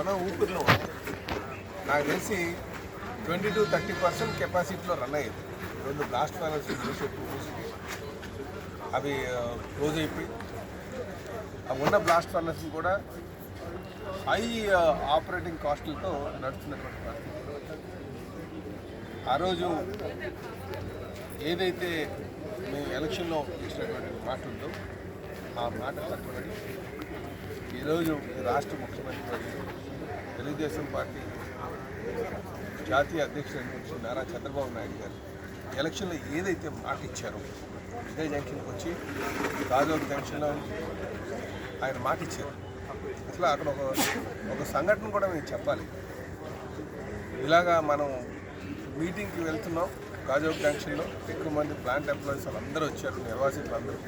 మనం ఊపిరిలో నాకు తెలిసి 20-30% కెపాసిటీలో రన్ అయ్యేది. 2 బ్లాస్ట్ ఫైనల్స్ అవి క్లోజ్ అయిపోయి అవి ఉన్న బ్లాస్ట్ ఫైనల్స్ కూడా హై ఆపరేటింగ్ కాస్టులతో నడుస్తున్నటువంటి పరిస్థితి. ఆ రోజు ఏదైతే మేము ఎలక్షన్లో ఇచ్చినటువంటి మాట ఉందో ఆ మాట కట్టుబడి ఈరోజు రాష్ట్ర ముఖ్యమంత్రి తెలుగుదేశం పార్టీ జాతీయ అధ్యక్షుడు నారా చంద్రబాబు నాయుడు గారు ఎలక్షన్లో ఏదైతే మాట ఇచ్చారో ఇదే జంక్షన్కి వచ్చి రాజోగ్ జంక్షన్లో ఆయన మాట ఇచ్చారు. అసలు అక్కడ ఒక సంఘటన కూడా మేము చెప్పాలి. ఇలాగా మనం మీటింగ్కి వెళ్తున్నాం రాజోగ్ జంక్షన్లో, ఎక్కువ మంది ప్లాంట్ ఎంప్లాయీస్ అందరూ వచ్చారు, నిర్వాసితులు అందరూ.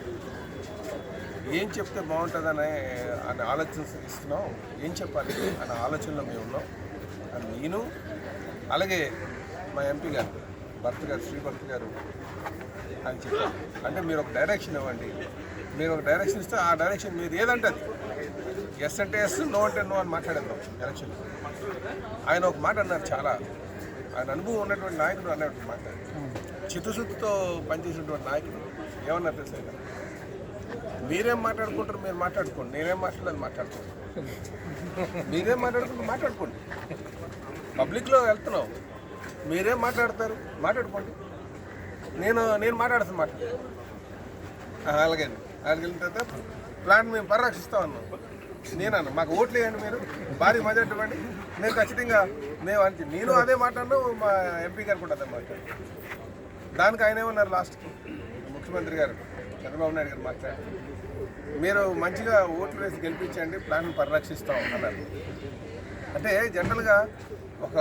ఏం చెప్తే బాగుంటుందని ఆలోచన ఇస్తున్నాం, ఏం చెప్పాలి అనే ఆలోచనలో మేము ఉన్నాం. నేను అలాగే మా ఎంపీ గారు భర్త గారు శ్రీభర్త గారు ఆయన చెప్పారు, అంటే మీరు ఒక డైరెక్షన్ ఇవ్వండి, మీరు ఒక డైరెక్షన్ ఇస్తే ఆ డైరెక్షన్ మీరు ఏదంటే అది ఎస్ అంటే ఎస్, నో అంటే నో అని మాట్లాడేద్దాం ఎలక్షన్. ఆయన ఒక మాట అన్నారు, చాలా ఆయన అనుభవం ఉన్నటువంటి నాయకుడు అన్నటువంటి మాట, చిత్తశుద్ధితో పనిచేసినటువంటి నాయకుడు ఏమన్నారు తెలుసా, మీరేం మాట్లాడుకుంటారు మీరు మాట్లాడుకోండి, నేనేం మాట్లాడాలి మాట్లాడుకోండి, మీరేం మాట్లాడుకోండి, పబ్లిక్లో వెళ్తున్నాం, మీరేం మాట్లాడతారు మాట్లాడుకోండి, నేను మాట్లాడుతాను అలాగే వెళ్ళిన తర్వాత ప్లాన్ మేము పరిరక్షిస్తాం అన్నాం. నేనన్నా మాకు ఓట్లు వేయండి, మీరు భారీ మెజార్టీ ఇవ్వండి, నేను ఖచ్చితంగా మేము అంటే నేను అదే మాట్లాడినా మా ఎంపీ గారు కూడా అదే మాట్లాడు. దానికి ఆయన ఏమన్నారు లాస్ట్కి ముఖ్యమంత్రి గారు చంద్రబాబు నాయుడు గారు మాట్లాడి, మీరు మంచిగా ఓట్లు వేసి గెలిపించండి, ప్లాన్ పరిరక్షిస్తాం అన్నారు. అంటే జనరల్గా ఒక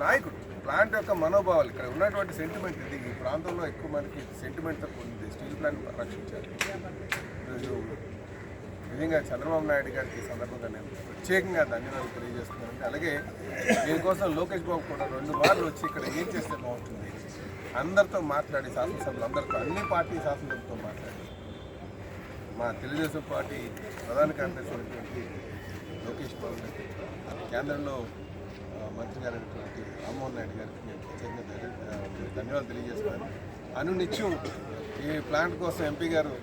నాయకుడు ప్లాంట్ యొక్క మనోభావాలు, ఇక్కడ ఉన్నటువంటి సెంటిమెంట్ ఇది, ఈ ప్రాంతంలో ఎక్కువ మందికి సెంటిమెంట్తో ఉంది, స్టీల్ ప్లాంట్ పరిరక్షించారు. ఈరోజు నిజంగా చంద్రబాబు నాయుడు గారికి ఈ సందర్భంగా నేను ప్రత్యేకంగా ధన్యవాదాలు తెలియజేస్తున్నానండి. అలాగే దీనికోసం లోకేష్ బాబు కూడా 2 మార్లు వచ్చి ఇక్కడ ఏం చేస్తే బాగుంటుంది అందరితో మాట్లాడి, శాసనసభ్యులు అందరితో, అన్ని పార్టీ శాసనసభ్యులతో మాట్లాడి, మా తెలుగుదేశం పార్టీ ప్రధాన కార్యదర్శి అయినటువంటి లోకేష్ బాబు గారికి, కేంద్రంలో మంత్రి గారు అయినటువంటి రామ్మోహన్ నాయుడు గారికి నేను ప్రత్యేకంగా ధన్యవాదాలు తెలియజేస్తున్నాను. అనునిత్యం ఈ ప్లాంట్ కోసం ఎంపీ గారు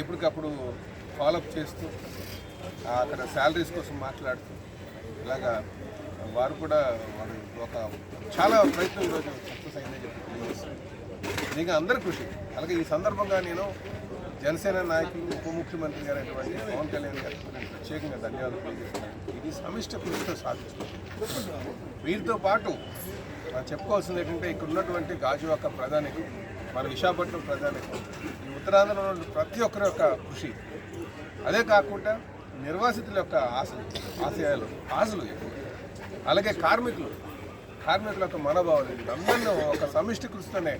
ఎప్పటికప్పుడు ఫాలోఅప్ చేస్తూ, అక్కడ శాలరీస్ కోసం మాట్లాడుతూ, ఇలాగా వారు కూడా ఒక చాలా ప్రయత్నం ఈరోజు సక్సెస్ అయిందని చెప్పి తెలియజేస్తుంది. మీకు అందరి కృషి. అలాగే ఈ సందర్భంగా నేను జనసేన నాయకులు ఉప ముఖ్యమంత్రి గారు అయినటువంటి పవన్ కళ్యాణ్ గారికి నేను ప్రత్యేకంగా ధన్యవాదాలు తెలియజేస్తున్నాను. ఇది సమిష్టి కృషితో సాధించుకుంది. వీరితో పాటు మనం చెప్పుకోవాల్సింది ఏంటంటే, ఇక్కడ ఉన్నటువంటి గాజువాక ప్రధానికి, మన విశాఖపట్నం ప్రధానికి, ఈ ఉత్తరాంధ్రలో ఉన్న ప్రతి ఒక్కరి యొక్క కృషి, అదే కాకుండా నిర్వాసితుల యొక్క ఆశలు అలాగే కార్మికుల యొక్క మనోభావాలు, అందరినీ ఒక సమిష్టి కృషితోనే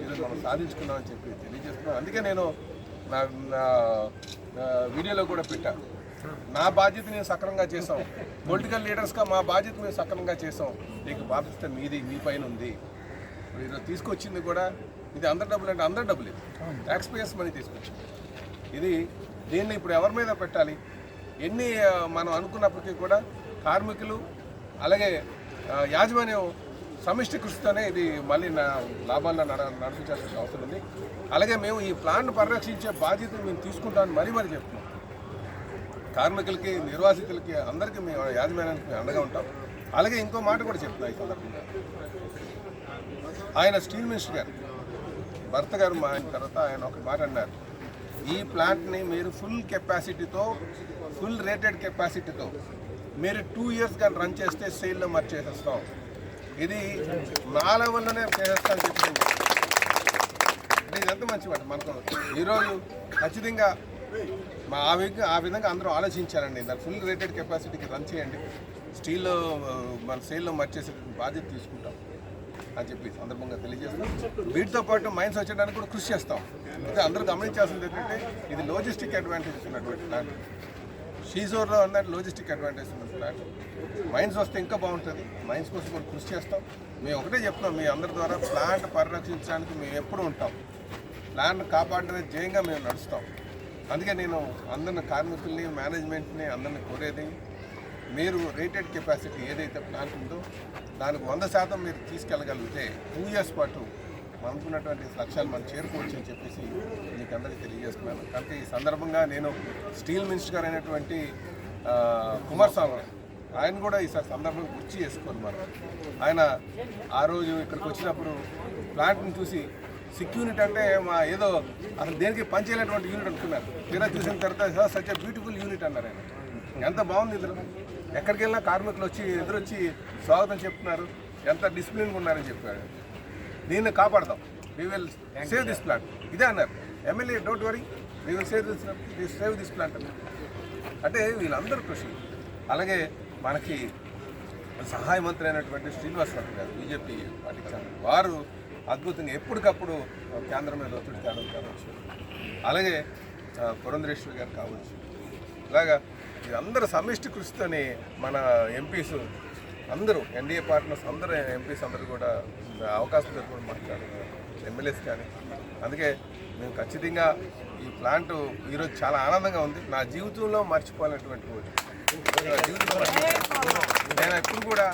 ఈరోజు మనం సాధించుకున్నామని చెప్పి తెలియజేస్తున్నాను. అందుకే నేను నా వీడియోలో కూడా పెట్టాను, నా బాధ్యత నేను సక్రమంగా చేసాం, పొలిటికల్ లీడర్స్గా మా బాధ్యత మేము సక్రమంగా చేసాం, నీకు బాధ్యత మీ పైన ఉంది. ఈరోజు తీసుకొచ్చింది కూడా ఇది అందరి డబ్బులు అంటే అందరి డబ్బులు, ఇది ట్యాక్స్ పేయర్స్ మనీ తీసుకొచ్చింది. దీన్ని ఇప్పుడు ఎవరి మీద పెట్టాలి, ఎన్ని మనం అనుకున్నప్పటికీ కూడా కార్మికులు అలాగే యాజమాన్యం సమిష్టి కృషితోనే ఇది మళ్ళీ లాభాలను నడిపించాల్సిన అవసరం ఉంది. అలాగే మేము ఈ ప్లాన్ పరిరక్షించే బాధ్యతను మేము తీసుకుంటామని మరీ చెప్తున్నాం. కార్మికులకి, నిర్వాసితులకి, అందరికీ మేము యాజమాన్యానికి మేము అండగా ఉంటాం. అలాగే ఇంకో మాట కూడా చెప్తున్నాం ఈ సందర్భంగా, ఆయన స్టీల్ మినిస్టర్ గారు భర్త గారు ఆయన తర్వాత ఆయన ఒక మాట అన్నారు, ఈ ప్లాంట్ని మీరు ఫుల్ రేటెడ్ కెపాసిటీతో మీరు 2 years కానీ రన్ చేస్తే సేల్లో చేసేస్తాం, ఇది నా లెవెల్లోనే చేసేస్తామని చెప్పింది. ఇది ఎంత మంచి మాట. మనకు ఈరోజు ఖచ్చితంగా ఆ విధంగా అందరూ ఆలోచించారండి. దాన్ని ఫుల్ రేటెడ్ కెపాసిటీకి రన్ చేయండి, స్టీల్లో మన సేల్లో మర్చేసే బాధ్యత తీసుకుంటాం అని చెప్పి సందర్భంగా తెలియజేస్తాం. వీటితో పాటు మైన్స్ వచ్చేయడానికి కూడా కృషి చేస్తాం. అయితే అందరూ గమనించాల్సింది ఏంటంటే, ఇది లాజిస్టిక్ అడ్వాంటేజ్ ఉన్నటువంటి ప్లాంట్, షీజోర్లో ఉన్నట్టు లాజిస్టిక్ అడ్వాంటేజ్ ఉన్న ప్లాంట్. మైన్స్ వస్తే ఇంకా బాగుంటుంది, మైన్స్ కోసం కూడా కృషి చేస్తాం. మేము ఒకటే చెప్తాం, మీ అందరి ద్వారా ప్లాంట్ పరిరక్షించడానికి మేము ఎప్పుడు ఉంటాం, ప్లాంట్ కాపాడమే ధ్యేయంగా మేము నడుస్తాం. అందుకే నేను అందరిని కార్మికుల్ని, మేనేజ్మెంట్ని అందరిని కోరేది, మీరు రేటెడ్ కెపాసిటీ ఏదైతే ప్లాంట్ ఉందో దానికి 100% మీరు తీసుకెళ్ళగలిగితే 2 years పాటు అనుకున్నటువంటి లక్ష్యాలు మనం చేరుకోవచ్చు అని చెప్పేసి మీకు అందరికీ తెలియజేస్తున్నాను. కనుక ఈ సందర్భంగా నేను స్టీల్ మినిస్టర్ గారు అయినటువంటి కుమారస్వామి ఆయన కూడా ఈ సందర్భంగా గుర్తు చేసుకోవాలి. మనం ఆయన ఆ రోజు ఇక్కడికి వచ్చినప్పుడు ప్లాంట్ని చూసి సిక్ యూనిట్ అంటే మా ఏదో అసలు దేనికి పనిచేయలేటువంటి యూనిట్ అనుకున్నారు. తీరా చూసిన తర్వాత సచ్ ఎ బ్యూటిఫుల్ యూనిట్ అన్నారు ఆయన. ఎంత బాగుంది ఇద్దరు, ఎక్కడికి వెళ్ళినా కార్మికులు వచ్చి ఎదురొచ్చి స్వాగతం చెప్తున్నారు, ఎంత డిసిప్లిన్గా ఉన్నారని చెప్పారు. దీన్ని కాపాడదాం, we will save this plant ఇదే అన్నారు MLA. Don't worry, we will save this plant అన్నారు. అంటే వీళ్ళందరూ కృషి. అలాగే మనకి సహాయ మంత్రి అయినటువంటి శ్రీనివాసరావు గారు బీజేపీ పార్టీకి చెందిన వారు అద్భుతంగా ఎప్పటికప్పుడు కేంద్రం మీద ఒత్తిడి తేడం కావచ్చు, అలాగే పురంధరేశ్వరి గారు కావచ్చు, ఇలాగా అందరూ సమిష్టి కృషితోని మన ఎంపీస్ అందరూ ఎన్డీఏ పార్ట్నర్స్ అందరూ ఎంపీస్ అందరూ కూడా అవకాశం దొరుకుని మాట్లాడుతున్నారు, ఎమ్మెల్యేస్ కానీ. అందుకే మేము ఖచ్చితంగా ఈ ప్లాంట్ ఈరోజు చాలా ఆనందంగా ఉంది. నా జీవితంలో మర్చిపోవాలనేటువంటి రోజు. నేను ఎప్పుడు కూడా